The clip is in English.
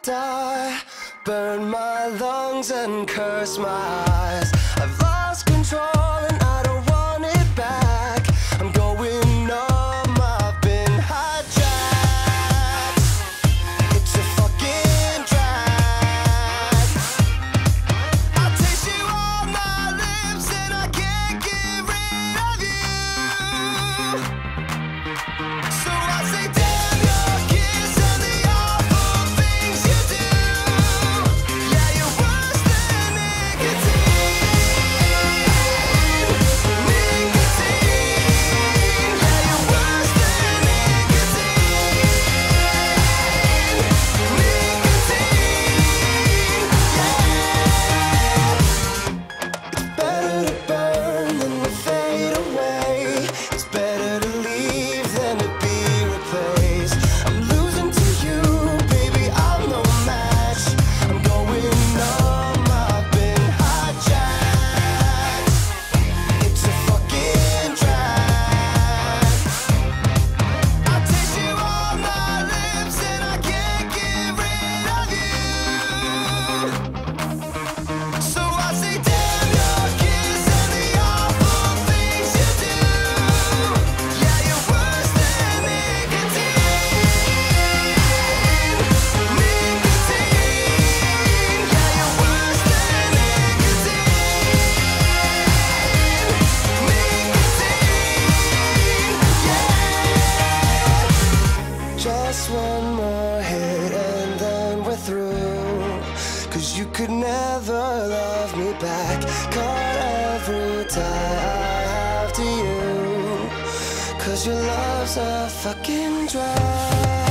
die, burn my lungs and curse my eyes. I've lost control and I don't want it back. I'm going numb, I've been hijacked. It's a fucking drag. I taste you on my lips and I can't get rid of you. So I say damn your kiss and the awful things you do. Yeah, you're worse than nicotine. Nicotine. Yeah, you're worse than nicotine. Nicotine. Yeah. It's better to burn than to fade away. It's better to leave than to be replaced. I'm losing to you, baby, I'm no match. I'm going numb, I've been hijacked. It's a fucking drag. I taste you on my lips and I can't get rid of you. So I say damn your kiss and the awful things you do. Yeah, you're worse than nicotine. Nicotine. Yeah, you're worse than nicotine. Just one more hit and then we're through. 'Cause you could never love me back. Caught every tie I have to you. 'Cause your love's a fucking drag.